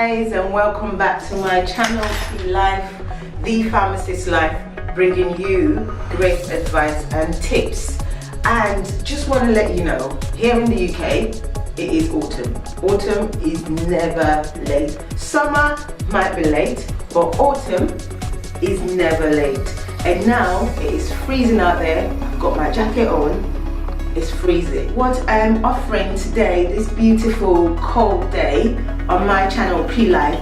guys, and welcome back to my channel, Plife, the pharmacist life, bringing you great advice and tips. And just want to let you know, here in the UK, it is autumn. Autumn is never late. Summer might be late, but autumn is never late. And now it is freezing out there. I've got my jacket on. It's freezing. What I am offering today, this beautiful cold day on my channel Plife,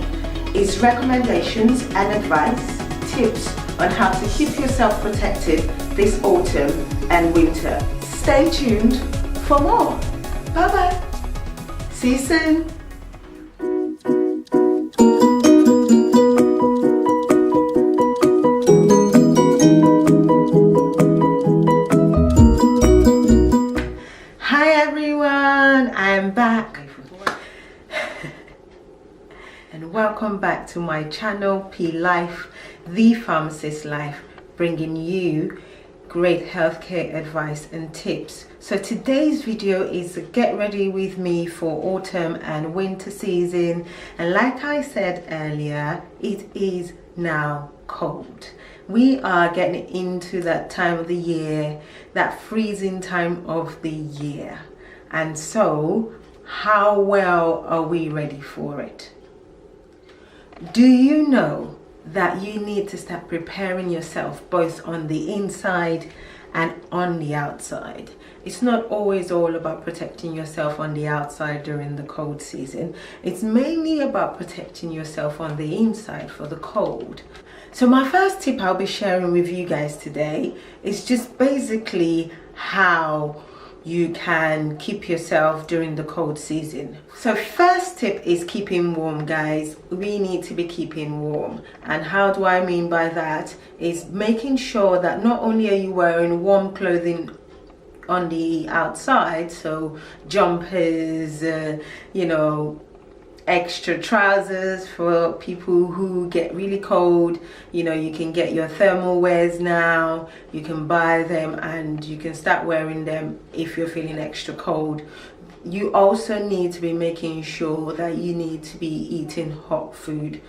is recommendations and advice, tips on how to keep yourself protected this autumn and winter. Stay tuned for more. Bye bye. See you soon. I'm back and welcome back to my channel Plife, the pharmacist life, bringing you great healthcare advice and tips. So today's video is get ready with me for autumn and winter season, and like I said earlier, it is now cold. We are getting into that time of the year, that freezing time of the year. And so, how well are we ready for it? Do you know that you need to start preparing yourself both on the inside and on the outside? It's not always all about protecting yourself on the outside during the cold season. It's mainly about protecting yourself on the inside for the cold. So my first tip I'll be sharing with you guys today is just basically how you can keep yourself during the cold season. So first tip is keeping warm, guys. We need to be keeping warm. And how do I mean by that? Is making sure that not only are you wearing warm clothing on the outside, so jumpers, extra trousers for people who get really cold. You can get your thermal wears now. You can buy them and you can start wearing them if you're feeling extra cold. You also need to be making sure that you need to be eating hot food.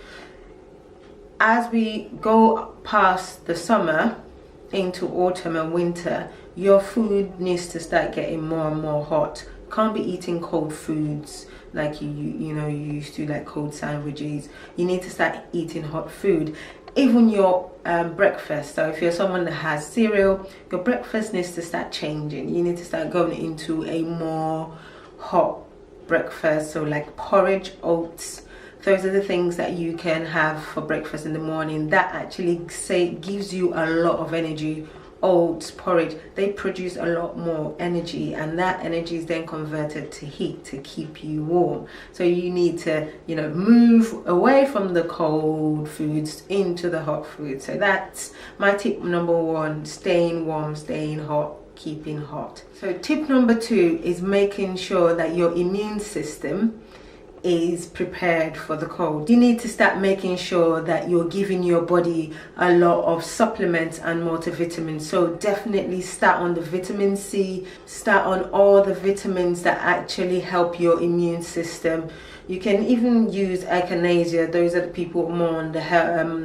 As we go past the summer into autumn and winter, your food needs to start getting more and more hot. Can't be eating cold foods like you used to, like cold sandwiches. You need to start eating hot food. Even your breakfast. So if you're someone that has cereal, your breakfast needs to start changing. You need to start going into a more hot breakfast. So like porridge, oats. Those are the things that you can have for breakfast in the morning. That actually gives you a lot of energy. Oats, porridge, they produce a lot more energy, and that energy is then converted to heat to keep you warm. So you need to move away from the cold foods into the hot foods. So that's my tip number one: staying warm, staying hot, keeping hot. So tip number two is making sure that your immune system is prepared for the cold. You need to start making sure that you're giving your body a lot of supplements and multivitamins. So definitely start on the vitamin C, start on all the vitamins that actually help your immune system. You can even use echinacea. Those are the people more on the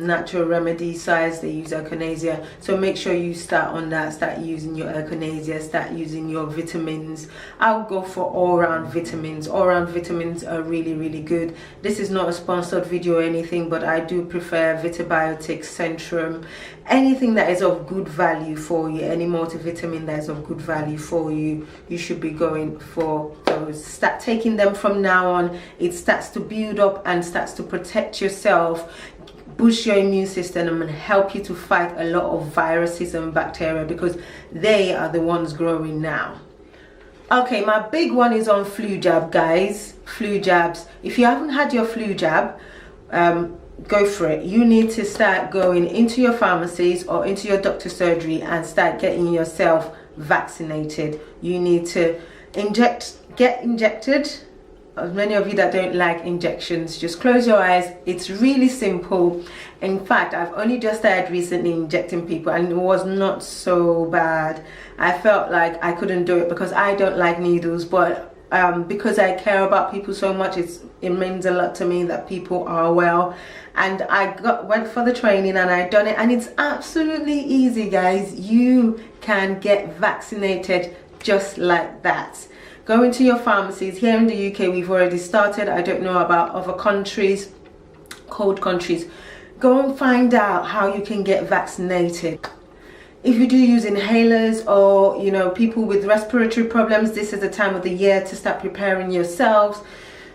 natural remedy side. They use echinacea. So make sure you start on that. Start using your echinacea. Start using your vitamins. I'll go for all-round vitamins. All-round vitamins are really, really good. This is not a sponsored video or anything, but I do prefer Vitabiotics, Centrum. Anything that is of good value for you, any multivitamin that is of good value for you, you should be going for those. Start taking them from now on. It starts to build up and starts to protect yourself, boost your immune system, and help you to fight a lot of viruses and bacteria, because they are the ones growing now. Okay, my big one is on flu jab, guys. Flu jabs. If you haven't had your flu jab, go for it. You need to start going into your pharmacies or into your doctor's surgery and start getting yourself vaccinated. You need to get injected. As many of you that don't like injections, just close your eyes. It's really simple. In fact, I've only just started recently injecting people, and it was not so bad. I felt like I couldn't do it because I don't like needles, but because I care about people so much, it means a lot to me that people are well. And I went for the training and I done it, and it's absolutely easy, guys. You can get vaccinated just like that. Go into your pharmacies. Here in the UK, we've already started. I don't know about other countries, cold countries. Go and find out how you can get vaccinated. If you do use inhalers, or you know, people with respiratory problems, this is the time of the year to start preparing yourselves.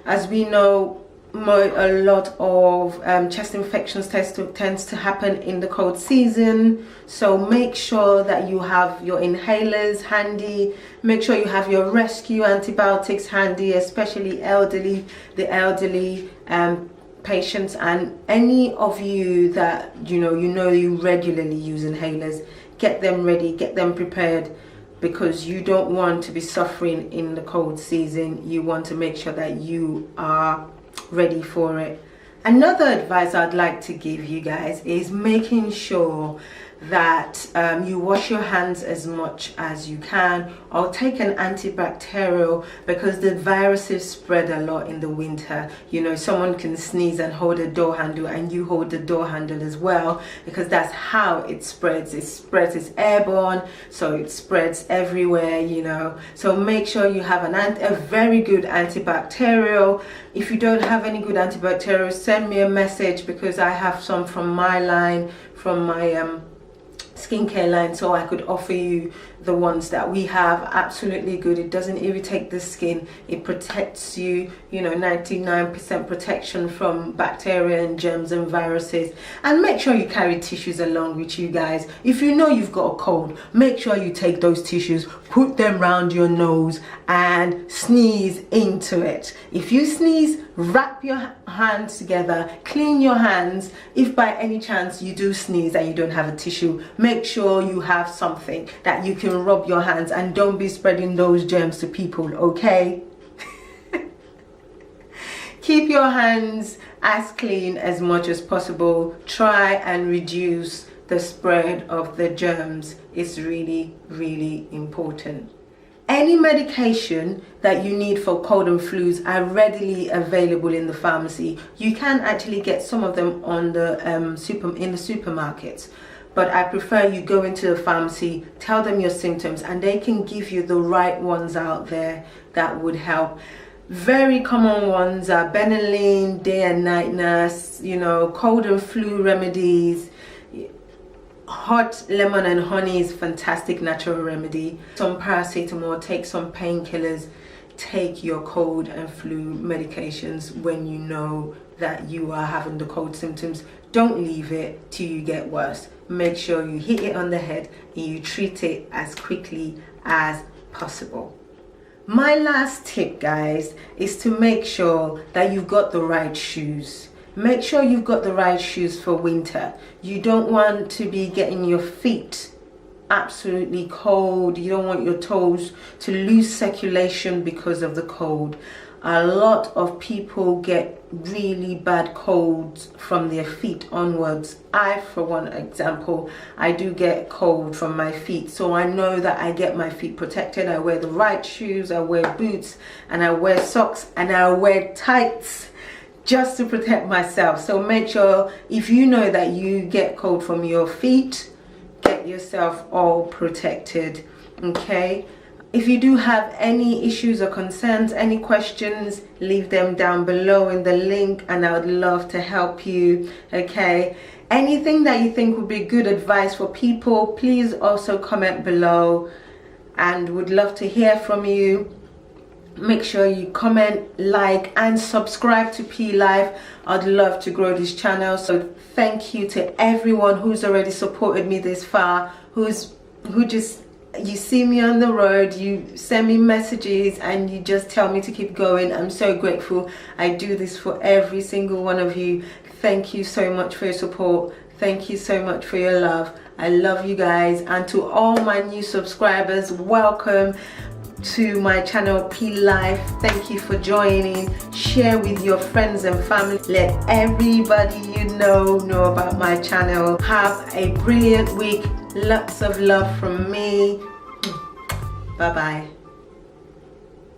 As we know, a lot of chest infections tends to happen in the cold season, so make sure that you have your inhalers handy. Make sure you have your rescue antibiotics handy, especially the elderly patients, and any of you that you regularly use inhalers. Get them ready, get them prepared, because you don't want to be suffering in the cold season. You want to make sure that you are ready for it. Another advice I'd like to give you guys is making sure that you wash your hands as much as you can, or take an antibacterial, because the viruses spread a lot in the winter. You know, someone can sneeze and hold a door handle, and you hold the door handle as well, because that's how it spreads. It's airborne, so it spreads everywhere, you know. So make sure you have a very good antibacterial. If you don't have any good antibacterial, send me a message, because I have some from my line, from my skincare line, so I could offer you the ones that we have. Absolutely good. It doesn't irritate the skin, it protects you, 99% protection from bacteria and germs and viruses. And make sure you carry tissues along with you, guys. If you know you've got a cold, make sure you take those tissues, put them round your nose and sneeze into it. If you sneeze, wrap your hands together, clean your hands. If by any chance you do sneeze and you don't have a tissue, make sure you have something that you can rub your hands, and don't be spreading those germs to people, okay? Keep your hands as clean as much as possible. Try and reduce the spread of the germs. It's really, really important. Any medication that you need for cold and flus are readily available in the pharmacy. You can actually get some of them on the in the supermarkets, but I prefer you go into the pharmacy, tell them your symptoms, and they can give you the right ones out there that would help. Very common ones are Benylin, day and night nurse, cold and flu remedies. Hot lemon and honey is fantastic natural remedy. Some paracetamol, take some painkillers, take your cold and flu medications when you know that you are having the cold symptoms. Don't leave it till you get worse. Make sure you hit it on the head and you treat it as quickly as possible. My last tip, guys, is to make sure that you've got the right shoes. Make sure you've got the right shoes for winter. You don't want to be getting your feet absolutely cold. You don't want your toes to lose circulation because of the cold. A lot of people get really bad colds from their feet onwards. I, for one example, I do get cold from my feet, so I know that I get my feet protected. I wear the right shoes, I wear boots, and I wear socks, and I wear tights just to protect myself. So make sure, if you know that you get cold from your feet, get yourself all protected, okay? If you do have any issues or concerns, any questions, leave them down below in the link, and I would love to help you, okay? Anything that you think would be good advice for people, please also comment below, and would love to hear from you. Make sure you comment, like, and subscribe to Plife. I'd love to grow this channel. So thank you to everyone who's already supported me this far, you see me on the road, you send me messages, and you just tell me to keep going. I'm so grateful. I do this for every single one of you. Thank you so much for your support. Thank you so much for your love. I love you guys. And to all my new subscribers, welcome to my channel Plife. Thank you for joining. Share with your friends and family. Let everybody you know about my channel. Have a brilliant week. Lots of love from me. Bye bye.